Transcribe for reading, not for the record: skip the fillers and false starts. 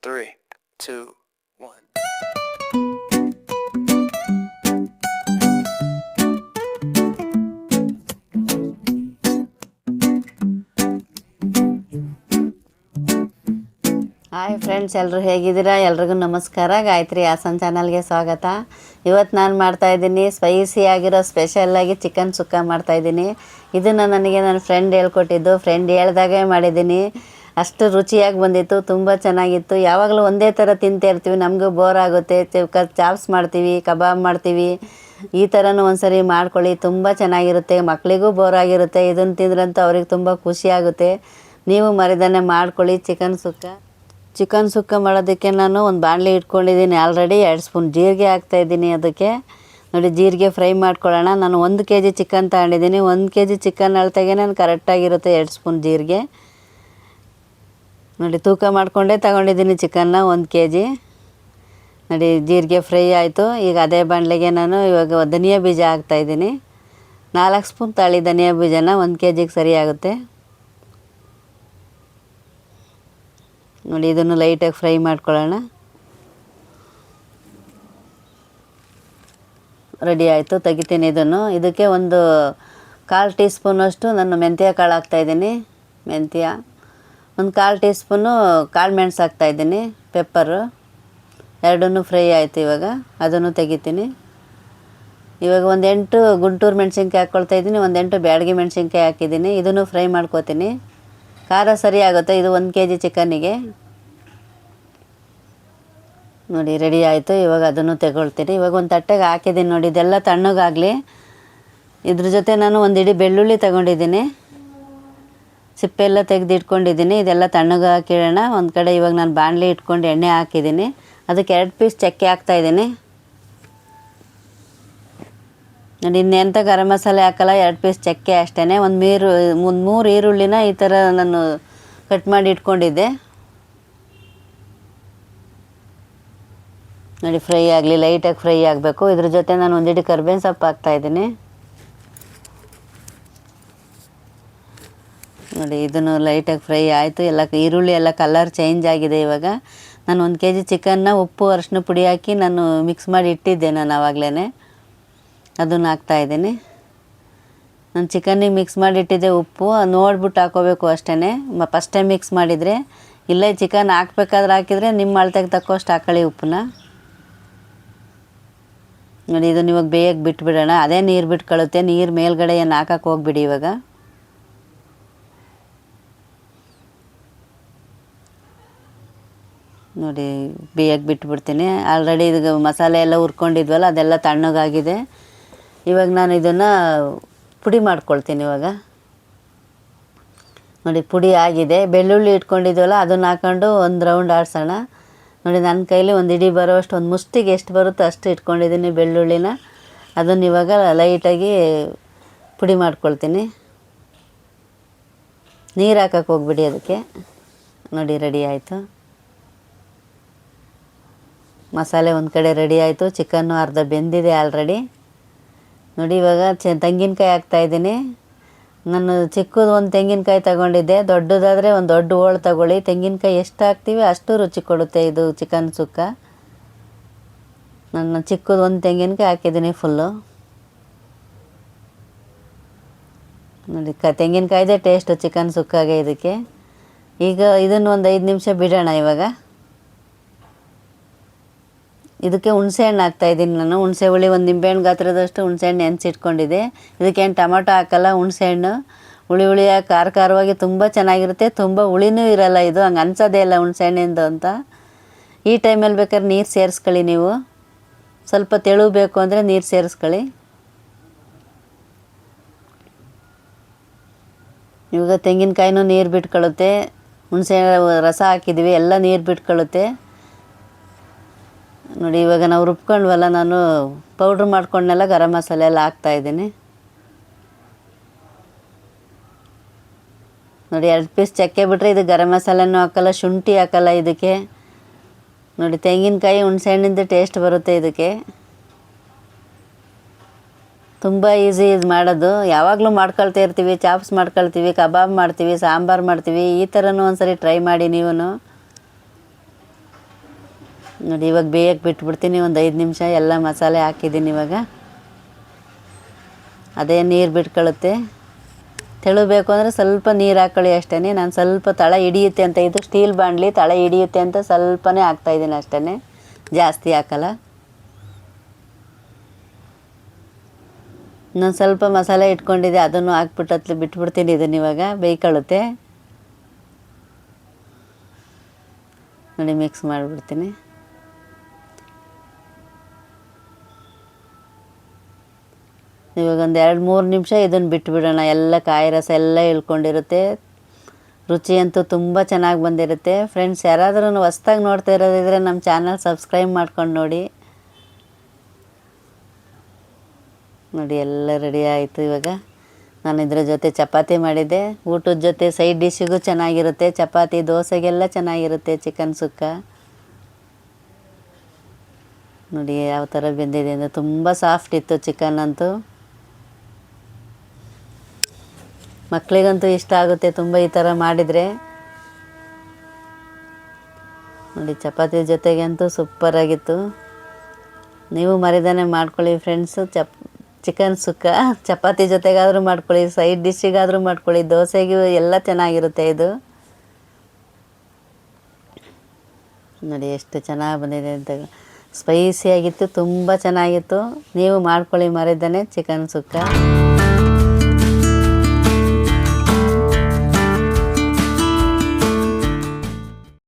3, 2, 1. Hi friends, ಎಲ್ಲರೂ ಹೇಗಿದ್ದೀರಾ? ಎಲ್ರಿಗೂ ನಮಸ್ಕಾರ. ಗಾಯತ್ರಿ ಹಾಸನ್ ಚಾನಲ್ಗೆ ಸ್ವಾಗತ. ಇವತ್ತು ನಾನು ಮಾಡ್ತಾಯಿದ್ದೀನಿ ಸ್ಪೈಸಿಯಾಗಿರೋ ಸ್ಪೆಷಲ್ಲಾಗಿ ಚಿಕನ್ ಸುಕ್ಕ ಮಾಡ್ತಾಯಿದ್ದೀನಿ. ಇದನ್ನು ನನಗೆ ನನ್ನ ಫ್ರೆಂಡ್ ಹೇಳ್ಕೊಟ್ಟಿದ್ದು. ಫ್ರೆಂಡ್ ಹೇಳ್ದಾಗೆ ಮಾಡಿದ್ದೀನಿ. ಅಷ್ಟು ರುಚಿಯಾಗಿ ಬಂದಿತ್ತು, ತುಂಬ ಚೆನ್ನಾಗಿತ್ತು. ಯಾವಾಗಲೂ ಒಂದೇ ಥರ ತಿಂತಾಯಿರ್ತೀವಿ, ನಮಗೂ ಬೋರ್ ಆಗುತ್ತೆ. ಚಾಪ್ಸ್ ಮಾಡ್ತೀವಿ, ಕಬಾಬ್ ಮಾಡ್ತೀವಿ. ಈ ಥರನೂ ಒಂದ್ಸರಿ ಮಾಡ್ಕೊಳ್ಳಿ, ತುಂಬ ಚೆನ್ನಾಗಿರುತ್ತೆ. ಮಕ್ಕಳಿಗೂ ಬೋರ್ ಆಗಿರುತ್ತೆ. ಇದನ್ನು ತಿಂದ್ರಂತೂ ಅವ್ರಿಗೆ ತುಂಬ ಖುಷಿಯಾಗುತ್ತೆ. ನೀವು ಮರಿದನ್ನೇ ಮಾಡ್ಕೊಳ್ಳಿ. ಚಿಕನ್ ಸುಕ್ಕ ಮಾಡೋದಕ್ಕೆ ನಾನು ಒಂದು ಬಾಣಲಿ ಇಟ್ಕೊಂಡಿದ್ದೀನಿ. ಆಲ್ರೆಡಿ 2 ಸ್ಪೂನ್ ಜೀರಿಗೆ ಹಾಕ್ತಾಯಿದ್ದೀನಿ. ಅದಕ್ಕೆ ನೋಡಿ, ಜೀರಿಗೆ ಫ್ರೈ ಮಾಡ್ಕೊಳ್ಳೋಣ. ನಾನು 1 kg ಚಿಕನ್ ತಗೊಂಡಿದ್ದೀನಿ. 1 kg ಚಿಕನ್ ಅಳತೆಗೆ ನಾನು ಕರೆಕ್ಟಾಗಿರುತ್ತೆ 2 ಸ್ಪೂನ್ ಜೀರಿಗೆ. ನೋಡಿ, ತೂಕ ಮಾಡಿಕೊಂಡೇ ತಗೊಂಡಿದ್ದೀನಿ ಚಿಕನ್ನ 1 kg. ನೋಡಿ, ಜೀರಿಗೆ ಫ್ರೈ ಆಯಿತು. ಈಗ ಅದೇ ಬಾಣಲೆಗೆ ನಾನು ಇವಾಗ ಧನಿಯಾ ಬೀಜ ಹಾಕ್ತಾಯಿದ್ದೀನಿ. 4 ಸ್ಪೂನ್ ತಾಳಿ ಧನಿಯಾ ಬೀಜನ 1 kgಗೆ ಸರಿಯಾಗುತ್ತೆ. ನೋಡಿ, ಇದನ್ನು ಲೈಟಾಗಿ ಫ್ರೈ ಮಾಡ್ಕೊಳ್ಳೋಣ. ರೆಡಿ ಆಯಿತು, ತೆಗಿತೀನಿ ಇದನ್ನು. ಇದಕ್ಕೆ ಒಂದು 1/4 ಟೀ ಸ್ಪೂನಷ್ಟು ನಾನು ಮೆಂತ್ಯ ಕಾಳು ಹಾಕ್ತಾಯಿದ್ದೀನಿ. ಮೆಂತ್ಯ ಒಂದು 1/4 ಟೀ ಸ್ಪೂನು ಕಾಳು ಮೆಣಸು ಹಾಕ್ತಾಯಿದ್ದೀನಿ. ಪೆಪ್ಪರು ಎರಡನ್ನೂ ಫ್ರೈ ಆಯಿತು. ಇವಾಗ ಅದನ್ನು ತೆಗಿತೀನಿ. ಇವಾಗ ಒಂದು 8 ಗುಂಟೂರು ಮೆಣಸಿನ್ಕಾಯಿ ಹಾಕ್ಕೊಳ್ತಾಯಿದ್ದೀನಿ. ಒಂದು 8 ಬ್ಯಾಡಗಿ ಮೆಣಸಿನ್ಕಾಯಿ ಹಾಕಿದ್ದೀನಿ. ಇದನ್ನು ಫ್ರೈ ಮಾಡ್ಕೋತೀನಿ. ಖಾರ ಸರಿ ಆಗುತ್ತೆ ಇದು 1 kg ಚಿಕನ್ನಿಗೆ. ನೋಡಿ, ರೆಡಿ ಆಯಿತು. ಇವಾಗ ಅದನ್ನು ತಗೊಳ್ತೀನಿ. ಇವಾಗ ಒಂದು ತಟ್ಟೆಗೆ ಹಾಕಿದ್ದೀನಿ. ನೋಡಿ, ಇದೆಲ್ಲ ತಣ್ಣಗಾಗಲಿ. ಇದ್ರ ಜೊತೆ ನಾನು ಒಂದು ಇಡೀ ಬೆಳ್ಳುಳ್ಳಿ ತಗೊಂಡಿದ್ದೀನಿ. ಸಿಪ್ಪೆಲ್ಲ ತೆಗೆದು ಇಟ್ಕೊಂಡಿದ್ದೀನಿ. ಇದೆಲ್ಲ ತಣ್ಣಗೆ ಹಾಕಿಡೋಣ ಒಂದು ಕಡೆ. ಇವಾಗ ನಾನು ಬಾಣಲಿ ಇಟ್ಕೊಂಡು ಎಣ್ಣೆ ಹಾಕಿದ್ದೀನಿ. ಅದಕ್ಕೆ 2 ಪೀಸ್ ಚಕ್ಕೆ ಹಾಕ್ತಾಯಿದ್ದೀನಿ. ನೋಡಿ, ಇನ್ನೆಂಥ ಗರಂ ಮಸಾಲೆ ಹಾಕಲ್ಲ, 2 ಪೀಸ್ ಚಕ್ಕೆ ಅಷ್ಟೇ. ಒಂದು 3 ಈರುಳ್ಳಿನ ಈ ಥರ ನಾನು ಕಟ್ ಮಾಡಿ ಇಟ್ಕೊಂಡಿದ್ದೆ. ನೋಡಿ, ಫ್ರೈ ಆಗಲಿ, ಲೈಟಾಗಿ ಫ್ರೈ ಆಗಬೇಕು. ಇದ್ರ ಜೊತೆ ನಾನು ಒಂದಿಡಿ ಕರ್ಬೇವಿನ ಸೊಪ್ಪು ಹಾಕ್ತಾಯಿದ್ದೀನಿ. ನೋಡಿ, ಇದನ್ನು ಲೈಟಾಗಿ ಫ್ರೈ ಆಯಿತು. ಎಲ್ಲ ಈರುಳ್ಳಿ ಎಲ್ಲ ಕಲರ್ ಚೇಂಜ್ ಆಗಿದೆ. ಇವಾಗ ನಾನು 1 kg ಚಿಕನ್ನ ಉಪ್ಪು ಅರಿಶಿನ ಪುಡಿ ಹಾಕಿ ನಾನು ಮಿಕ್ಸ್ ಮಾಡಿ ಇಟ್ಟಿದ್ದೆ. ನಾನು ಆವಾಗಲೇ ಅದನ್ನು ಹಾಕ್ತಾಯಿದ್ದೀನಿ. ನಾನು ಚಿಕನ್ನಿಗೆ ಮಿಕ್ಸ್ ಮಾಡಿಟ್ಟಿದ್ದೆ. ಉಪ್ಪು ನೋಡ್ಬಿಟ್ಟು ಹಾಕೋಬೇಕು ಅಷ್ಟೇ. ಫಸ್ಟ್ ಟೈಮ್ ಮಿಕ್ಸ್ ಮಾಡಿದರೆ, ಇಲ್ಲೇ ಚಿಕನ್ ಹಾಕ್ಬೇಕಾದ್ರೆ ಹಾಕಿದರೆ ನಿಮ್ಮ ಅಳತೆಗೆ ತಕ್ಕಷ್ಟು ಹಾಕೊಳ್ಳಿ ಉಪ್ಪನ್ನ. ನೋಡಿ, ಇದನ್ನು ಇವಾಗ ಬೇಯಕ್ಕೆ ಬಿಟ್ಬಿಡೋಣ. ಅದೇ ನೀರು ಬಿಟ್ಕೊಳ್ಳುತ್ತೆ. ನೀರು ಮೇಲ್ಗಡೆ ಏನು ಹಾಕಕ್ಕೆ ಹೋಗ್ಬಿಡಿ. ಇವಾಗ ನೋಡಿ, ಬೇಯಕ್ಕೆ ಬಿಟ್ಬಿಡ್ತೀನಿ. ಆಲ್ರೆಡಿ ಇದು ಮಸಾಲೆ ಎಲ್ಲ ಹುರ್ಕೊಂಡಿದ್ವಲ್ಲ, ಅದೆಲ್ಲ ತಣ್ಣಗಾಗಿದೆ. ಇವಾಗ ನಾನು ಇದನ್ನು ಪುಡಿ ಮಾಡ್ಕೊಳ್ತೀನಿ. ಇವಾಗ ನೋಡಿ, ಪುಡಿ ಆಗಿದೆ. ಬೆಳ್ಳುಳ್ಳಿ ಇಟ್ಕೊಂಡಿದ್ವಲ್ಲ, ಅದನ್ನು ಹಾಕ್ಕೊಂಡು ಒಂದು ರೌಂಡ್ ಆಡಿಸೋಣ. ನೋಡಿ, ನನ್ನ ಕೈಲಿ ಒಂದು ಇಡೀ ಬರೋಷ್ಟು, ಒಂದು ಮುಷ್ಟಿಗೆ ಎಷ್ಟು ಬರುತ್ತೋ ಅಷ್ಟು ಇಟ್ಕೊಂಡಿದ್ದೀನಿ ಬೆಳ್ಳುಳ್ಳಿನ. ಅದನ್ನು ಇವಾಗ ಲೈಟಾಗಿ ಪುಡಿ ಮಾಡ್ಕೊಳ್ತೀನಿ. ನೀರು ಹಾಕಕ್ಕೆ ಹೋಗ್ಬಿಡಿ ಅದಕ್ಕೆ. ನೋಡಿ, ರೆಡಿ ಆಯಿತು. ಮಸಾಲೆ ಒಂದು ಕಡೆ ರೆಡಿ ಆಯಿತು. ಚಿಕನ್ನು ಅರ್ಧ ಬೆಂದಿದೆ ಆಲ್ರೆಡಿ. ನೋಡಿ, ಇವಾಗ ತೆಂಗಿನಕಾಯಿ ಹಾಕ್ತಾಯಿದ್ದೀನಿ. ನಾನು ಚಿಕ್ಕದು ಒಂದು ತೆಂಗಿನಕಾಯಿ ತಗೊಂಡಿದ್ದೆ. ದೊಡ್ಡದಾದರೆ ಒಂದು ದೊಡ್ಡ ಹೋಳು ತಗೊಳ್ಳಿ. ತೆಂಗಿನಕಾಯಿ ಎಷ್ಟು ಹಾಕ್ತೀವಿ ಅಷ್ಟು ರುಚಿ ಕೊಡುತ್ತೆ ಇದು ಚಿಕನ್ ಸುಕ್ಕ. ನಾನು ಚಿಕ್ಕದು ಒಂದು ತೆಂಗಿನಕಾಯಿ ಹಾಕಿದ್ದೀನಿ ಫುಲ್ಲು. ನೋಡಿ, ತೆಂಗಿನಕಾಯಿದೆ ಟೇಸ್ಟು ಚಿಕನ್ ಸುಕ್ಕಾಗೆ ಇದಕ್ಕೆ. ಈಗ ಇದನ್ನು ಒಂದು 5 ನಿಮಿಷ ಬಿಡೋಣ. ಇವಾಗ ಇದಕ್ಕೆ ಹುಣಸೆಹಣ್ಣು ಹಾಕ್ತಾಯಿದ್ದೀನಿ ನಾನು. ಹುಣಸೆ ಹುಳಿ ಒಂದು ನಿಂಬೆಹಣ್ಣು ಗಾತ್ರದಷ್ಟು ಹುಣಸೆಹಣ್ಣು ನೆನೆಸಿಟ್ಕೊಂಡಿದ್ದೆ. ಇದಕ್ಕೇನು ಟೊಮೊಟೊ ಹಾಕಲ್ಲ, ಹುಣಸೆಹಣ್ಣು ಹುಳಿ ಹುಳಿಯಾಗಿ ಖಾರವಾಗಿ ತುಂಬ ಚೆನ್ನಾಗಿರುತ್ತೆ. ತುಂಬ ಹುಳಿನೂ ಇರಲ್ಲ ಇದು, ಹಂಗೆ ಅನ್ಸೋದೇ ಇಲ್ಲ ಹುಣಸೆಹಣ್ಣಿಂದು ಅಂತ. ಈ ಟೈಮಲ್ಲಿ ಬೇಕಾದ್ರೆ ನೀರು ಸೇರಿಸ್ಕೊಳ್ಳಿ. ನೀವು ಸ್ವಲ್ಪ ತೆಳು ಬೇಕು ಅಂದರೆ ನೀರು ಸೇರಿಸ್ಕೊಳ್ಳಿ. ಇವಾಗ ತೆಂಗಿನಕಾಯಿನೂ ನೀರು ಬಿಟ್ಕೊಳ್ಳುತ್ತೆ. ಹುಣಸೆ ರಸ ಹಾಕಿದ್ದೀವಿ, ಎಲ್ಲ ನೀರು ಬಿಟ್ಕೊಳ್ಳುತ್ತೆ. ನೋಡಿ, ಇವಾಗ ನಾವು ರುಬ್ಕೊಂಡ್ವಲ್ಲ, ನಾನು ಪೌಡ್ರ್ ಮಾಡ್ಕೊಂಡೆಲ್ಲ ಗರಂ ಮಸಾಲೆ ಎಲ್ಲ ಹಾಕ್ತಾಯಿದ್ದೀನಿ. ನೋಡಿ, 2 ಪೀಸ್ ಚಕ್ಕೆ ಬಿಟ್ಟರೆ ಇದು ಗರಂ ಮಸಾಲೆನೂ ಹಾಕಲ್ಲ, ಶುಂಠಿ ಹಾಕಲ್ಲ ಇದಕ್ಕೆ. ನೋಡಿ, ತೆಂಗಿನಕಾಯಿ ಹುಣಸೆಹಣ್ಣಿಂದ ಟೇಸ್ಟ್ ಬರುತ್ತೆ ಇದಕ್ಕೆ. ತುಂಬ ಈಸಿ ಇದು ಮಾಡೋದು. ಯಾವಾಗಲೂ ಮಾಡ್ಕೊಳ್ತಾ ಇರ್ತೀವಿ. ಚಾಪ್ಸ್ ಮಾಡ್ಕೊಳ್ತೀವಿ, ಕಬಾಬ್ ಮಾಡ್ತೀವಿ, ಸಾಂಬಾರು ಮಾಡ್ತೀವಿ. ಈ ಥರನೂ ಒಂದ್ಸರಿ ಟ್ರೈ ಮಾಡಿ ನೀವು. ನೋಡಿ ಇವಾಗ ಬೇಯಕ್ಕೆ ಬಿಟ್ಬಿಡ್ತೀನಿ ಒಂದು 5 ನಿಮಿಷ. ಎಲ್ಲ ಮಸಾಲೆ ಹಾಕಿದ್ದೀನಿ ಇವಾಗ. ಅದೇ ನೀರು ಬಿಟ್ಕೊಳ್ಳುತ್ತೆ. ತೆಳು ಬೇಕು ಅಂದರೆ ಸ್ವಲ್ಪ ನೀರು ಹಾಕ್ಕೊಳ್ಳಿ ಅಷ್ಟೇ. ನಾನು ಸ್ವಲ್ಪ ತಳ ಹಿಡಿಯುತ್ತೆ ಅಂತ, ಇದು ಸ್ಟೀಲ್ ಬಾಣಲಿ ತಳ ಹಿಡಿಯುತ್ತೆ ಅಂತ ಸ್ವಲ್ಪನೇ ಹಾಕ್ತಾಯಿದ್ದೀನಿ ಅಷ್ಟೇ, ಜಾಸ್ತಿ ಹಾಕಲ್ಲ. ನಾನು ಸ್ವಲ್ಪ ಮಸಾಲೆ ಇಟ್ಕೊಂಡಿದ್ದೆ, ಅದನ್ನು ಹಾಕ್ಬಿಟ್ಟು ಬಿಟ್ಬಿಡ್ತೀನಿ. ಇದನ್ನು ಇವಾಗ ಬೇಯ್ಕೊಳ್ಳುತ್ತೆ. ನೋಡಿ ಮಿಕ್ಸ್ ಮಾಡಿಬಿಡ್ತೀನಿ. ಇವಾಗ ಒಂದು 2-3 ನಿಮಿಷ ಇದನ್ನು ಬಿಟ್ಬಿಡೋಣ. ಎಲ್ಲ ಕಾಯಿ ರಸ ಎಲ್ಲ ಇಳ್ಕೊಂಡಿರುತ್ತೆ. ರುಚಿ ಅಂತೂ ತುಂಬ ಚೆನ್ನಾಗಿ ಬಂದಿರುತ್ತೆ. ಫ್ರೆಂಡ್ಸ್, ಯಾರಾದ್ರೂ ಹೊಸ್ದಾಗಿ ನೋಡ್ತಾ ಇರೋದಿದ್ರೆ ನಮ್ಮ ಚಾನಲ್ ಸಬ್ಸ್ಕ್ರೈಬ್ ಮಾಡ್ಕೊಂಡು ನೋಡಿ. ನೋಡಿ ಎಲ್ಲ ರೆಡಿ ಆಯಿತು. ಇವಾಗ ನಾನು ಇದರ ಜೊತೆ ಚಪಾತಿ ಮಾಡಿದ್ದೆ. ಊಟದ ಜೊತೆ ಸೈಡ್ ಡಿಶ್ಶಿಗೂ ಚೆನ್ನಾಗಿರುತ್ತೆ. ಚಪಾತಿ ದೋಸೆಗೆಲ್ಲ ಚೆನ್ನಾಗಿರುತ್ತೆ ಚಿಕನ್ ಸುಕ್ಕ. ನೋಡಿ ಯಾವ ಥರ ಬೆಂದಿದೆ ಅಂದರೆ ತುಂಬ ಸಾಫ್ಟ್ ಇತ್ತು ಚಿಕನ್ ಅಂತೂ. ಮಕ್ಕಳಿಗಂತೂ ಇಷ್ಟ ಆಗುತ್ತೆ ತುಂಬ ಈ ಥರ ಮಾಡಿದರೆ. ನೋಡಿ ಚಪಾತಿ ಜೊತೆಗೆ ಅಂತೂ ಸೂಪರಾಗಿತ್ತು. ನೀವು ಮರಿದಾನೆ ಮಾಡ್ಕೊಳ್ಳಿ ಫ್ರೆಂಡ್ಸು. ಚಿಕನ್ ಸುಕ್ಕ ಚಪಾತಿ ಜೊತೆಗಾದರೂ ಮಾಡ್ಕೊಳ್ಳಿ, ಸೈಡ್ ಡಿಶ್ಶಿಗಾದರೂ ಮಾಡ್ಕೊಳ್ಳಿ, ದೋಸೆಗೂ ಎಲ್ಲ ಚೆನ್ನಾಗಿರುತ್ತೆ ಇದು. ನೋಡಿ ಎಷ್ಟು ಚೆನ್ನಾಗಿ ಬಂದಿದೆ ಅಂತ. ಸ್ಪೈಸಿಯಾಗಿತ್ತು, ತುಂಬ ಚೆನ್ನಾಗಿತ್ತು. ನೀವು ಮಾಡ್ಕೊಳ್ಳಿ ಮರಿದಾನೆ ಚಿಕನ್ ಸುಕ್ಕ.